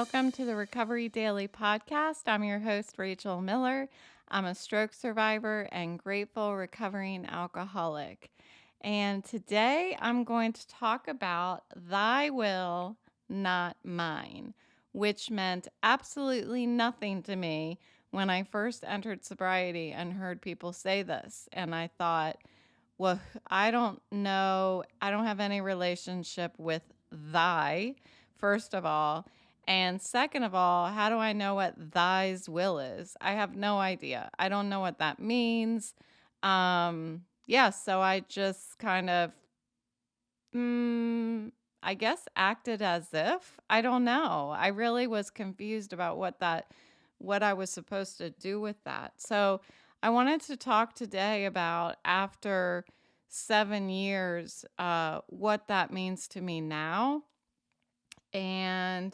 welcome to the Recovery Daily podcast. I'm your host, Rachel Miller. I'm a stroke survivor and grateful recovering alcoholic. And today I'm going to talk about Thy Will, Not Mine, which meant absolutely nothing to me when I first entered sobriety and heard people say this. And I thought, well, I don't know. I don't have any relationship with thy, first of all. And second of all, how do I know what thy's will is? I have no idea. I don't know what that means. So I just kind of, I guess, acted as if. I don't know. I really was confused about what I was supposed to do with that. So I wanted to talk today about after 7 years, what that means to me now. And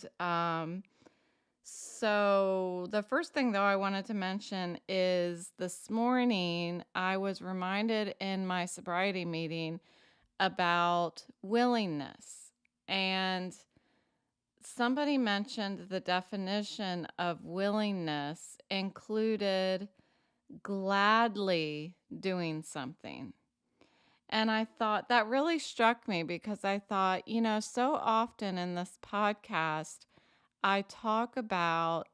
so the first thing, though, I wanted to mention is this morning I was reminded in my sobriety meeting about willingness. And somebody mentioned the definition of willingness included gladly doing something. And I thought that really struck me because I thought, so often in this podcast, I talk about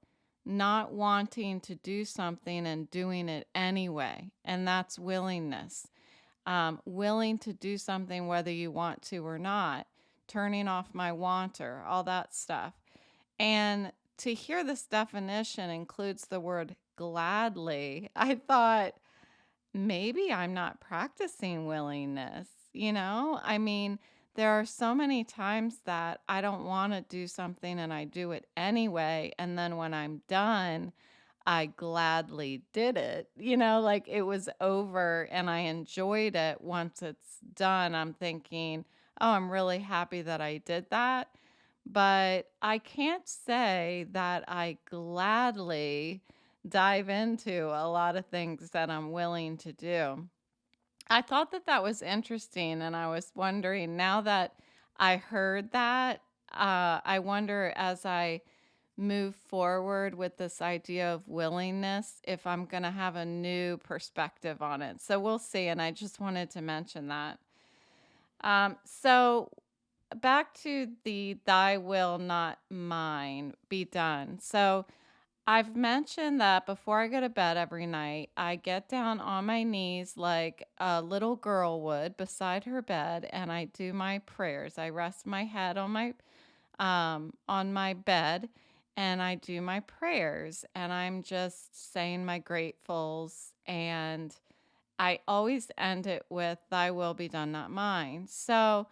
not wanting to do something and doing it anyway. And that's willingness. Willing to do something whether you want to or not, turning off my wanter, all that stuff. And to hear this definition includes the word gladly, I thought, maybe I'm not practicing willingness. I mean, there are so many times that I don't want to do something and I do it anyway. And then when I'm done, I gladly did it. Like it was over and I enjoyed it once it's done. I'm thinking, oh, I'm really happy that I did that. But I can't say that I gladly dive into a lot of things that I'm willing to do. I thought that that was interesting, and I was wondering now that I heard that, I wonder as I move forward with this idea of willingness if I'm going to have a new perspective on it. So we'll see, and I just wanted to mention that. So back to the thy will, not mine, be done. So I've mentioned that before I go to bed every night, I get down on my knees like a little girl would beside her bed and I do my prayers. I rest my head on my bed and I do my prayers and I'm just saying my gratefuls and I always end it with thy will be done, not mine. So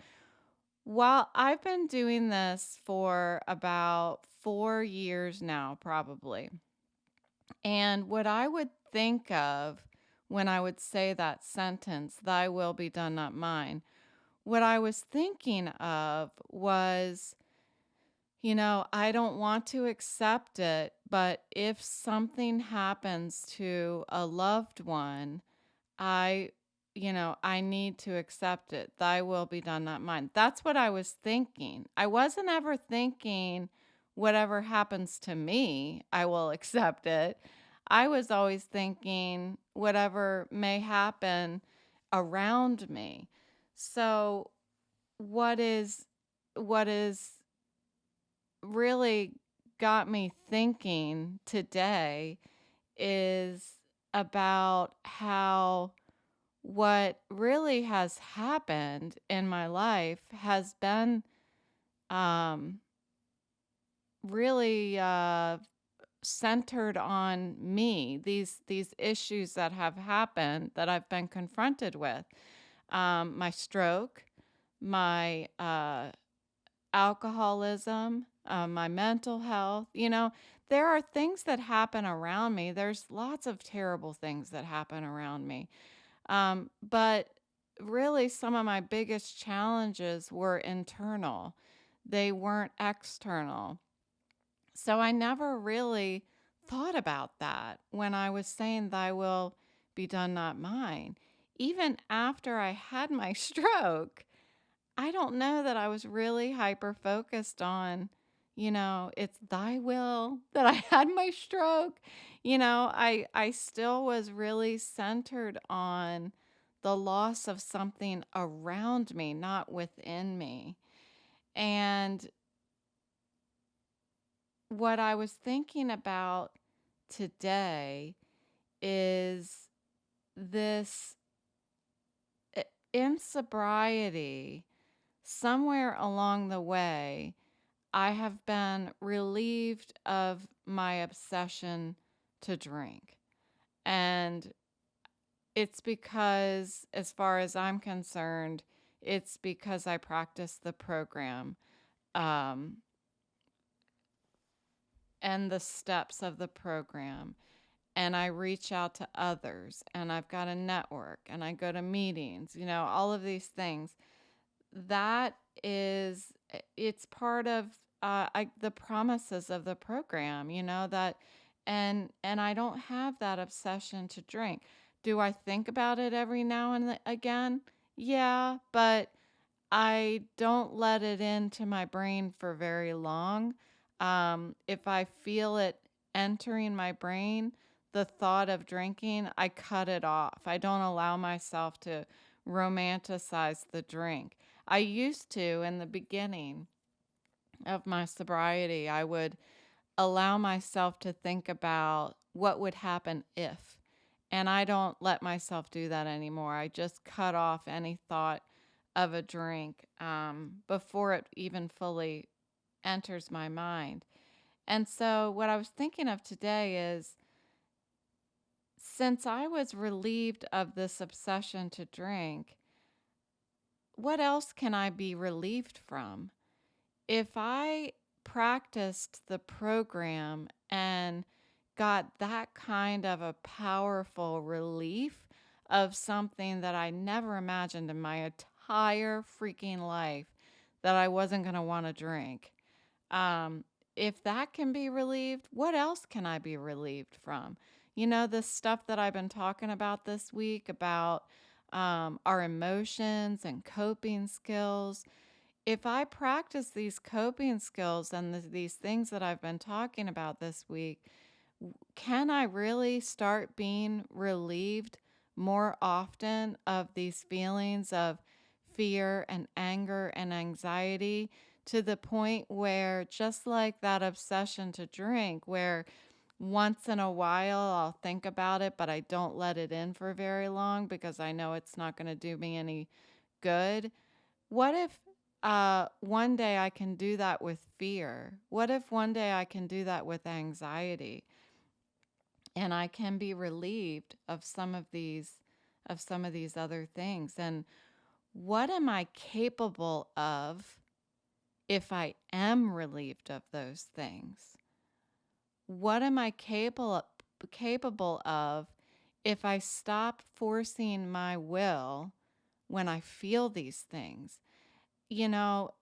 while I've been doing this for about 4 years now, probably, and what I would think of when I would say that sentence, thy will be done, not mine, what I was thinking of was, I don't want to accept it, but if something happens to a loved one, I, I need to accept it. Thy will be done, not mine. That's what I was thinking. I wasn't ever thinking, whatever happens to me, I will accept it. I was always thinking, whatever may happen around me. So, what is really got me thinking today is about how what really has happened in my life has been um, really centered on me. These issues that have happened that I've been confronted with, my stroke, my alcoholism, my mental health. There are things that happen around me. There's lots of terrible things that happen around me. But really, some of my biggest challenges were internal, they weren't external. So I never really thought about that when I was saying, thy will be done, not mine. Even after I had my stroke, I don't know that I was really hyper focused on, It's thy will that I had my stroke. I still was really centered on the loss of something around me, not within me. And what I was thinking about today is this in sobriety, somewhere along the way, I have been relieved of my obsession to drink. And it's because, as far as I'm concerned, it's because I practice the program um, and the steps of the program. And I reach out to others, and I've got a network, and I go to meetings, all of these things. That is, it's part of the promises of the program, and I don't have that obsession to drink. Do I think about it every now and again? Yeah, but I don't let it into my brain for very long. If I feel it entering my brain, the thought of drinking, I cut it off. I don't allow myself to romanticize the drink. I used to in the beginning of my sobriety. I would allow myself to think about what would happen if. And I don't let myself do that anymore. I just cut off any thought of a drink before it even fully enters my mind. And so, what I was thinking of today is, since I was relieved of this obsession to drink, what else can I be relieved from? If I practiced the program and got that kind of a powerful relief of something that I never imagined in my entire freaking life that I wasn't going to want to drink. Um, if that can be relieved, what else can I be relieved from? The stuff that I've been talking about this week about our emotions and coping skills. If I practice these coping skills and these things that I've been talking about this week, can I really start being relieved more often of these feelings of fear and anger and anxiety, to the point where, just like that obsession to drink, where once in a while I'll think about it, but I don't let it in for very long because I know it's not going to do me any good? What if one day I can do that with fear? What if one day I can do that with anxiety, and I can be relieved of some of these other things? And what am I capable of if I am relieved of those things? What am I capable of if I stop forcing my will when I feel these things? You know,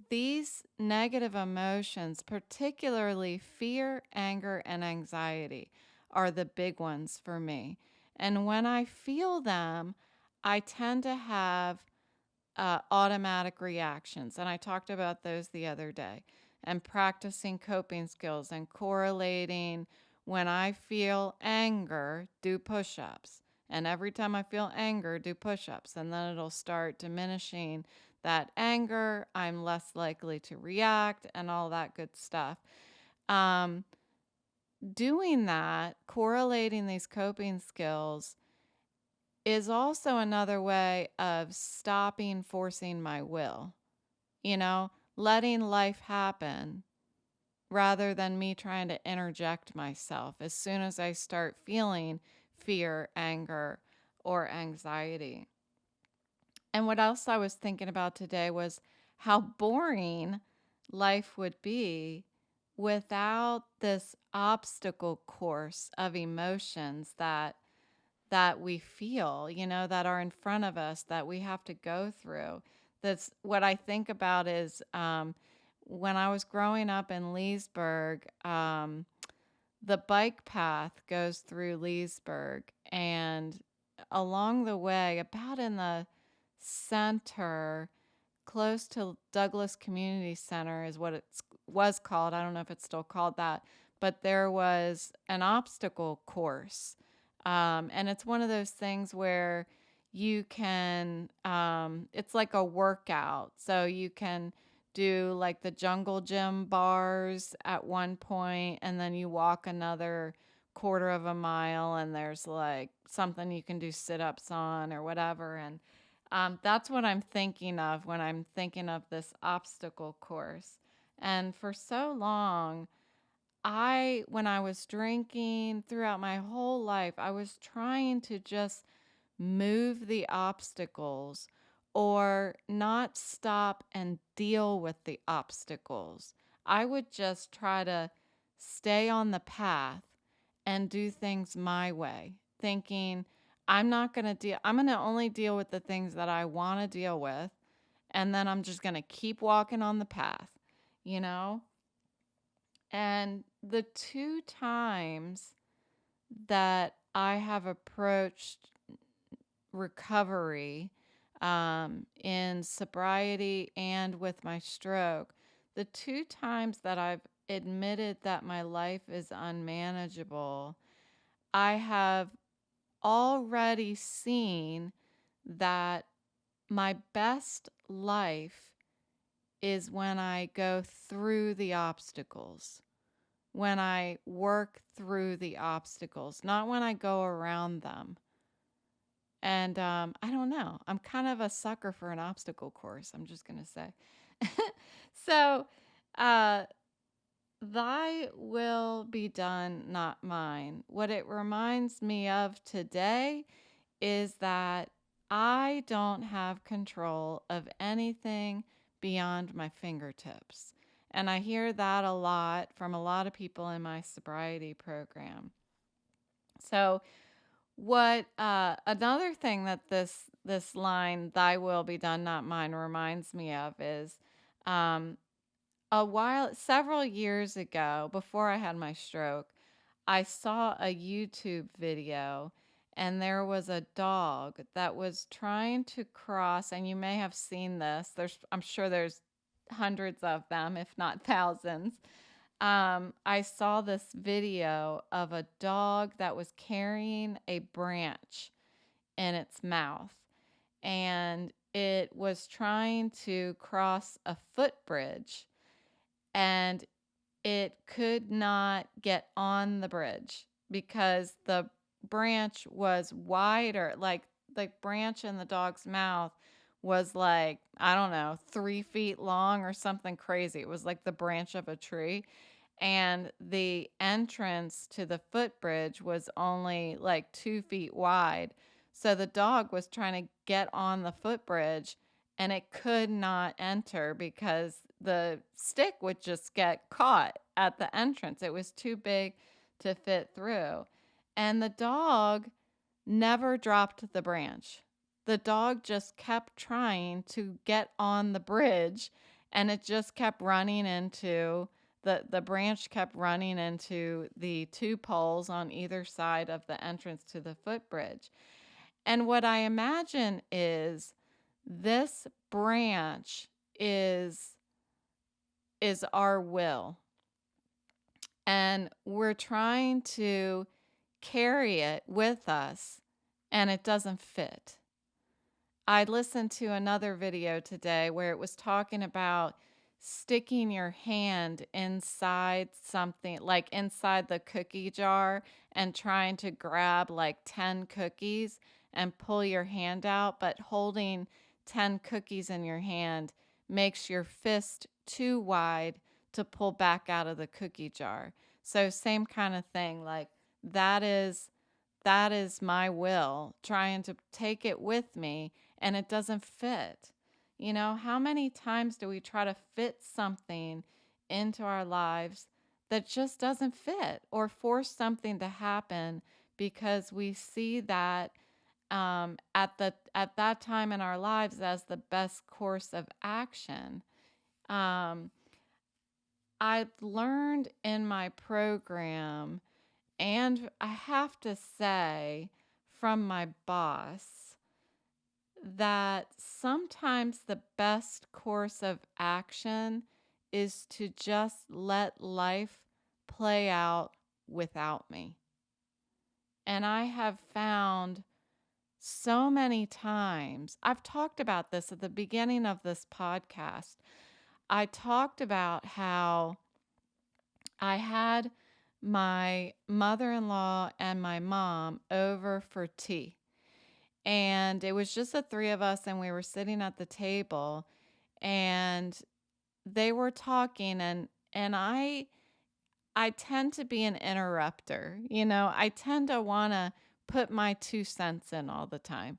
these negative emotions, particularly fear, anger, and anxiety, are the big ones for me. And when I feel them, I tend to have automatic reactions. And I talked about those the other day, and practicing coping skills and correlating. When I feel anger, do push ups. And every time I feel anger, do push ups. And then it'll start diminishing that anger. I'm less likely to react and all that good stuff. Um, Doing that, correlating these coping skills, is also another way of stopping forcing my will, letting life happen rather than me trying to interject myself as soon as I start feeling fear, anger, or anxiety. And what else I was thinking about today was how boring life would be without this obstacle course of emotions that we feel, that are in front of us, that we have to go through. That's what I think about is, when I was growing up in Leesburg, the bike path goes through Leesburg, and along the way, about in the center, close to Douglas Community Center is what it's was called, I don't know if it's still called that, but there was an obstacle course. And it's one of those things where you can, it's like a workout. So you can do like the jungle gym bars at one point, and then you walk another quarter of a mile, and there's like something you can do sit ups on or whatever. And that's what I'm thinking of when I'm thinking of this obstacle course. And for so long, when I was drinking throughout my whole life, I was trying to just move the obstacles or not stop and deal with the obstacles. I would just try to stay on the path and do things my way, thinking I'm going to only deal with the things that I want to deal with, and then I'm just going to keep walking on the path, you know? And the two times that I have approached recovery in sobriety and with my stroke, the two times that I've admitted that my life is unmanageable, I have already seen that my best life is when I go through the obstacles, when I work through the obstacles, not when I go around them. And I don't know. I'm kind of a sucker for an obstacle course, I'm just going to say. So, uh, thy will be done, not mine. What it reminds me of today is that I don't have control of anything beyond my fingertips. And I hear that a lot from a lot of people in my sobriety program. So, what another thing that this line "Thy will be done, not mine" reminds me of is um, several years ago, before I had my stroke, I saw a YouTube video, and there was a dog that was trying to cross, and you may have seen this. I'm sure there's hundreds of them, if not thousands. I saw this video of a dog that was carrying a branch in its mouth, and it was trying to cross a footbridge, and it could not get on the bridge because the branch was wider. Like the branch in the dog's mouth was like, I don't know, 3 feet long or something crazy. It was like the branch of a tree. And the entrance to the footbridge was only like 2 feet wide. So the dog was trying to get on the footbridge, and it could not enter because the stick would just get caught at the entrance. It was too big to fit through. And the dog never dropped the branch. The dog just kept trying to get on the bridge, and it just kept running into the branch kept running into the two poles on either side of the entrance to the footbridge. And what I imagine is this branch is our will, and we're trying to carry it with us, and it doesn't fit. I listened to another video today where it was talking about sticking your hand inside something, like inside the cookie jar, and trying to grab like 10 cookies and pull your hand out, but holding 10 cookies in your hand makes your fist too wide to pull back out of the cookie jar. So same kind of thing, like that is that is my will trying to take it with me, and it doesn't fit. You know, how many times do we try to fit something into our lives that just doesn't fit, or force something to happen because we see that at that time in our lives as the best course of action? Um, I've learned in my program, and I have to say, from my boss, that sometimes the best course of action is to just let life play out without me. And I have found so many times, I've talked about this at the beginning of this podcast. I talked about how I had my mother in law and my mom over for tea. And it was just the three of us, and we were sitting at the table, and they were talking, and I tend to be an interrupter. I tend to want to put my 2 cents in all the time.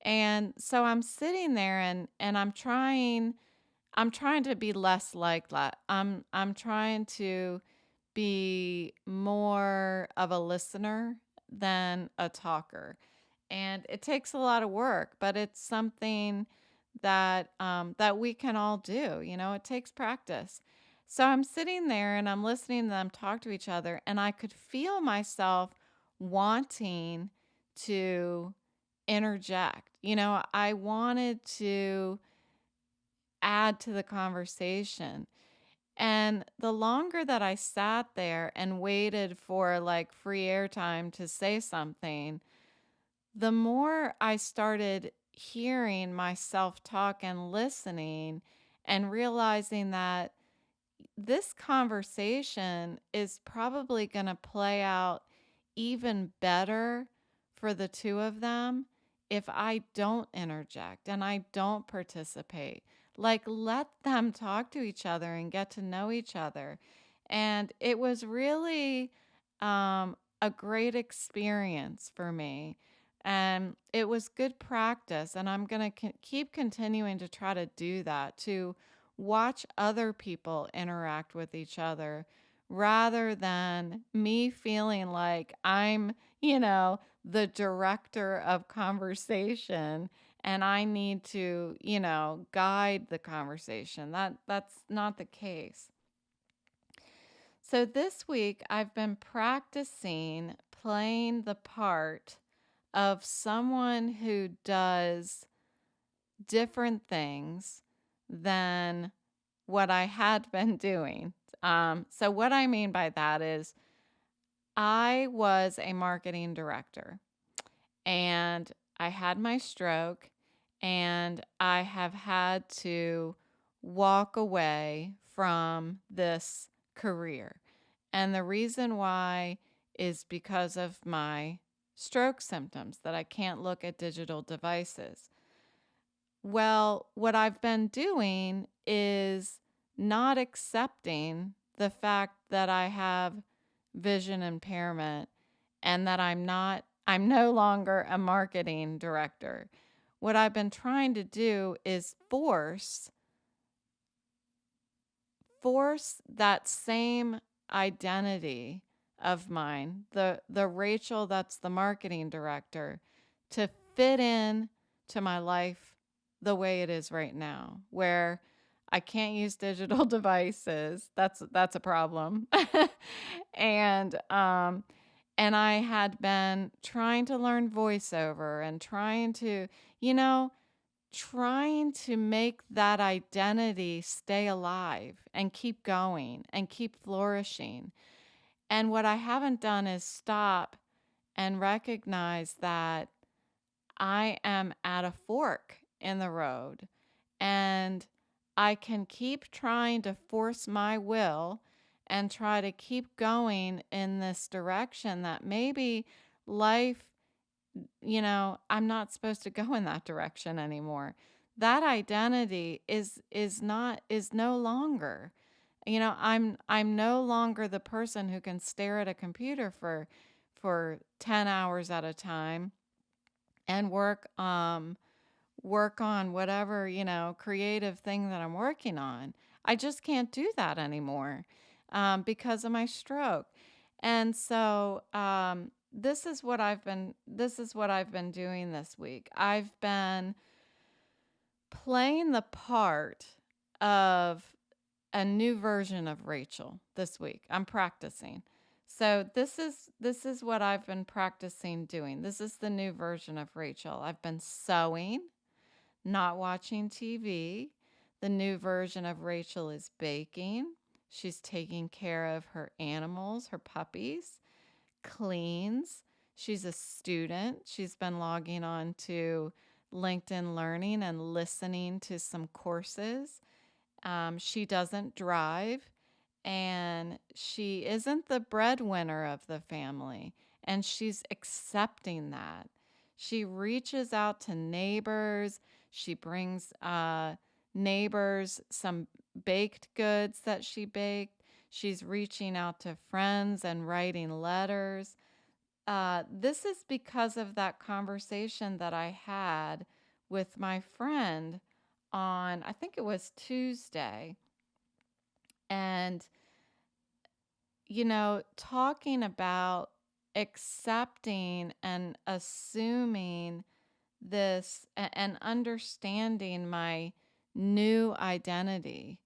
And so I'm sitting there, and I'm trying to be less like that. I'm trying to be more of a listener than a talker. And it takes a lot of work, but it's something that we can all do. It takes practice. So I'm sitting there and I'm listening to them talk to each other, and I could feel myself wanting to interject. I wanted to add to the conversation. And the longer that I sat there and waited for like free airtime to say something, the more I started hearing myself talk and listening and realizing that this conversation is probably going to play out even better for the two of them if I don't interject and I don't participate. Like, let them talk to each other and get to know each other. And it was really a great experience for me. And it was good practice. And I'm going to keep continuing to try to do that, to watch other people interact with each other rather than me feeling like I'm, the director of conversation and I need to, guide the conversation. That's not the case. So this week I've been practicing playing the part of someone who does different things than what I had been doing. So what I mean by that is I was a marketing director, and I had my stroke, and I have had to walk away from this career. And the reason why is because of my stroke symptoms, that I can't look at digital devices. Well, what I've been doing is not accepting the fact that I have vision impairment and that I'm no longer a marketing director. What I've been trying to do is force that same identity of mine, the Rachel that's the marketing director, to fit in to my life the way it is right now, where I can't use digital devices. That's a problem. and and I had been trying to learn voiceover and you know, trying to make that identity stay alive and keep going and keep flourishing. And what I haven't done is stop and recognize that I am at a fork in the road, and I can keep trying to force my will and try to keep going in this direction that maybe life, I'm not supposed to go in that direction anymore. That identity is no longer. I'm no longer the person who can stare at a computer for 10 hours at a time and work on whatever, creative thing that I'm working on. I just can't do that anymore because of my stroke. And so this is what I've been doing this week. I've been playing the part of a new version of Rachel this week. I'm practicing. So this is what I've been practicing doing. This is the new version of Rachel. I've been sewing, not watching TV. The new version of Rachel is baking. She's taking care of her animals, her puppies, cleans. She's a student. She's been logging on to LinkedIn Learning and listening to some courses. She doesn't drive, and she isn't the breadwinner of the family, and she's accepting that. She reaches out to neighbors. She brings neighbors some baked goods that she baked. She's reaching out to friends and writing letters. This is because of that conversation that I had with my friend on, I think it was Tuesday. And, talking about accepting and assuming this and understanding my new identity.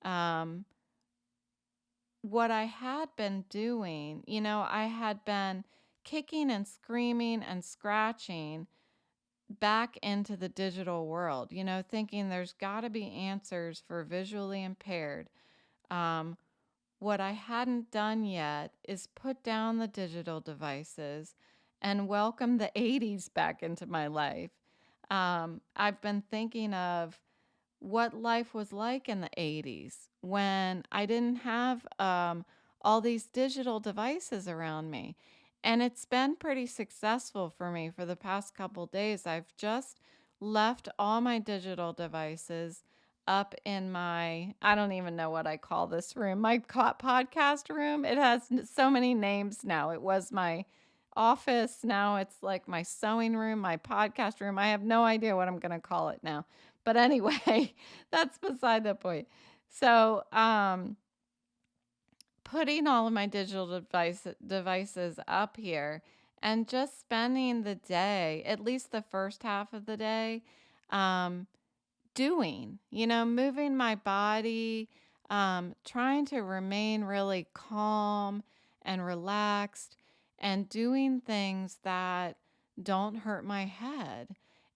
Um, what I had been doing, I had been kicking and screaming and scratching back into the digital world, thinking there's got to be answers for visually impaired. Um, what I hadn't done yet is put down the digital devices and welcome the 80s back into my life. I've been thinking of what life was like in the 80s when I didn't have all these digital devices around me. And it's been pretty successful for me for the past couple days. I've just left all my digital devices up in my, I don't even know what I call this room, my podcast room. It has so many names now. It was my office. Now it's like my sewing room, my podcast room. I have no idea what I'm going to call it now. But anyway, that's beside the point. So, putting all of my digital devices up here and just spending the day, at least the first half of the day, um, moving my body, trying to remain really calm and relaxed and doing things that don't hurt my head.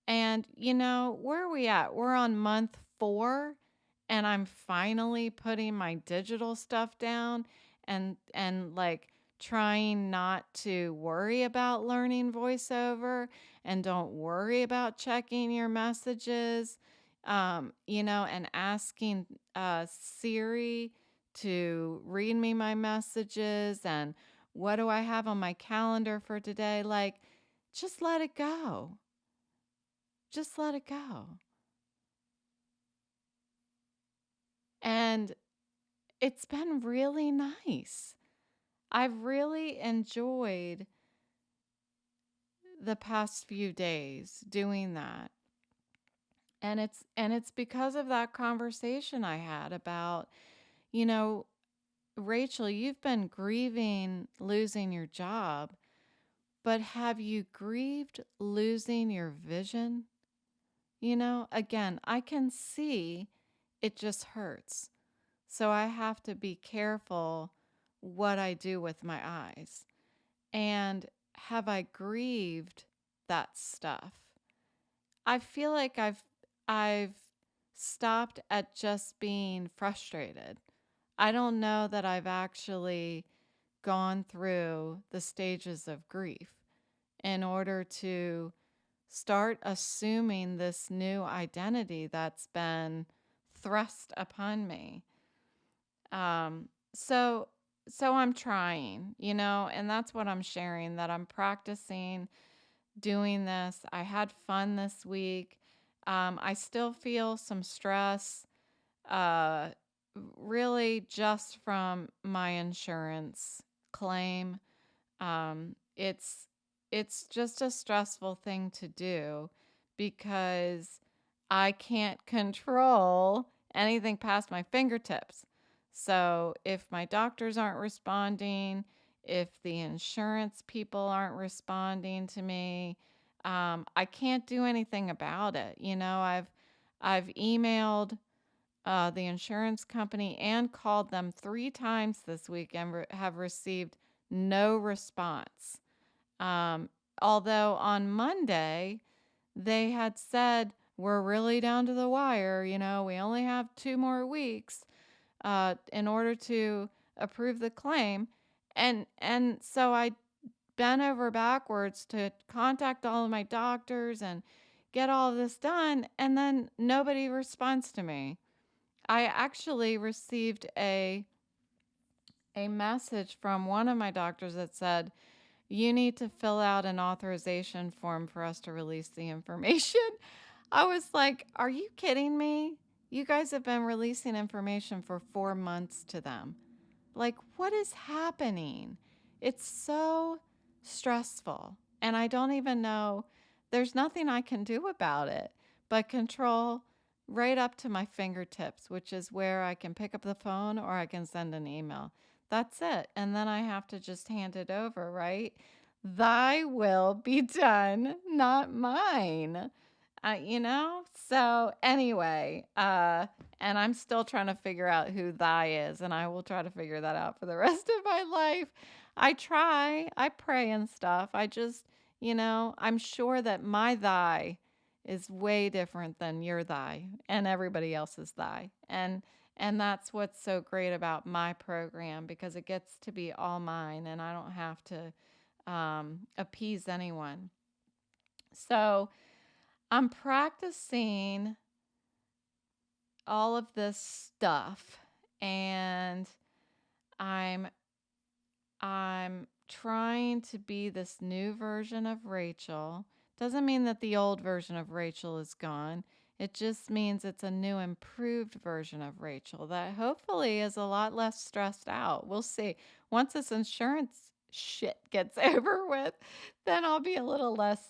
And, where are we at? We're on month 4 and I'm finally putting my digital stuff down and like trying not to worry about learning voiceover and don't worry about checking your messages, and asking Siri to read me my messages and what do I have on my calendar for today? Like, just let it go. Just let it go. And it's been really nice. I've really enjoyed the past few days doing that. And it's because of that conversation I had about, you know, Rachel, you've been grieving losing your job, but have you grieved losing your vision? Again, I can see it just hurts. So I have to be careful what I do with my eyes. And have I grieved that stuff? I feel like I've stopped at just being frustrated. I don't know that I've actually gone through the stages of grief in order to start assuming this new identity that's been thrust upon me. Um, so so I'm trying, and that's what I'm sharing, that I'm practicing doing this. I had fun this week. I still feel some stress, uh, really just from my insurance claim. It's just a stressful thing to do because I can't control anything past my fingertips. So if my doctors aren't responding, if the insurance people aren't responding to me, I can't do anything about it. I've emailed the insurance company and called them 3 times this week and have received no response. Um, Although on Monday they had said, we're really down to the wire. We only have 2 more weeks in order to approve the claim. And so I bent over backwards to contact all of my doctors and get all of this done, and then nobody responds to me. I actually received a message from one of my doctors that said, "You need to fill out an authorization form for us to release the information." I was like, "Are you kidding me? You guys have been releasing information for 4 months to them. Like, what is happening?" It's so stressful. And I don't even know, there's nothing I can do about it but control right up to my fingertips, which is where I can pick up the phone or I can send an email. That's it. And then I have to just hand it over, right? Thy will be done, not mine. So anyway, and I'm still trying to figure out who thy is, and I will try to figure that out for the rest of my life. I pray and stuff. I'm sure that my thy is way different than your thy and everybody else's thy. And that's what's so great about my program, because it gets to be all mine and I don't have to appease anyone. So I'm practicing all of this stuff, and I'm trying to be this new version of Rachel. Doesn't mean that the old version of Rachel is gone. It just means it's a new, improved version of Rachel that hopefully is a lot less stressed out. We'll see. Once this insurance shit gets over with, then I'll be a little less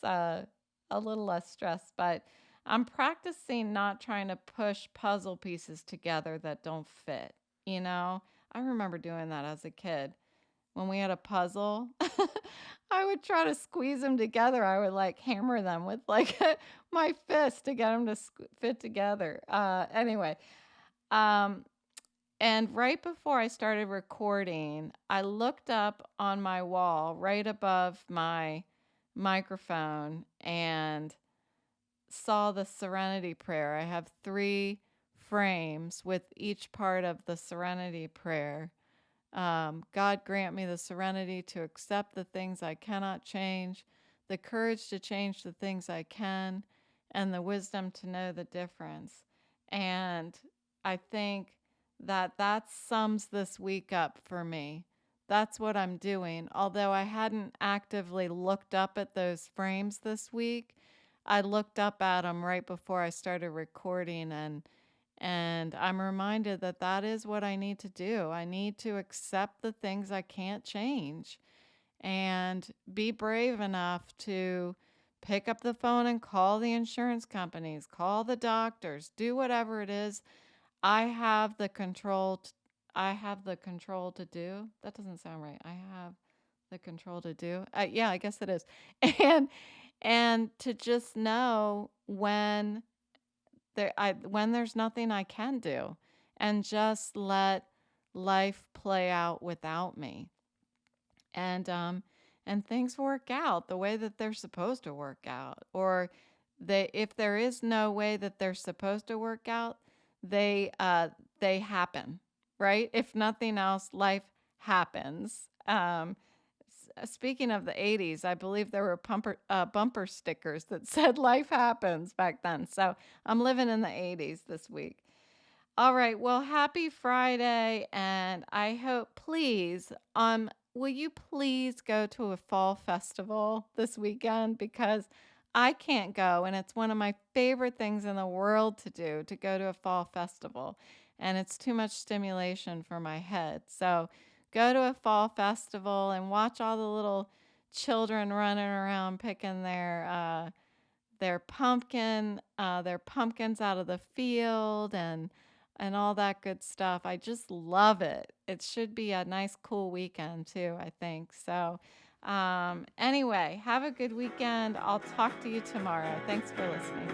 stressed. But I'm practicing not trying to push puzzle pieces together that don't fit. You know, I remember doing that as a kid. When we had a puzzle, I would try to squeeze them together. I would like hammer them with like my fist to get them to fit together. Anyway, um, and right before I started recording, I looked up on my wall right above my microphone and saw the Serenity Prayer. I have 3 frames with each part of the Serenity Prayer. God grant me the serenity to accept the things I cannot change, the courage to change the things I can, and the wisdom to know the difference. And I think that sums this week up for me. That's what I'm doing. Although I hadn't actively looked up at those frames this week, I looked up at them right before I started recording, and I'm reminded that that is what I need to do. I need to accept the things I can't change and be brave enough to pick up the phone and call the insurance companies, call the doctors, do whatever it is. I have the control. I have the control to do. That doesn't sound right. I have the control to do. Yeah, I guess it is. And and to just know when there's nothing I can do, and just let life play out without me. And things work out the way that they're supposed to work out. Or if there is no way that they're supposed to work out, they happen, right? If nothing else, life happens. Speaking of the 80s, I believe there were bumper stickers that said life happens back then. So I'm living in the 80s this week. All right. Well, happy Friday. And I hope, please, will you please go to a fall festival this weekend? Because I can't go. And it's one of my favorite things in the world to do, to go to a fall festival. And it's too much stimulation for my head. So go to a fall festival and watch all the little children running around picking their pumpkins out of the field, and all that good stuff. I just love it. It should be a nice, cool weekend too, I think. So, anyway, have a good weekend. I'll talk to you tomorrow. Thanks for listening.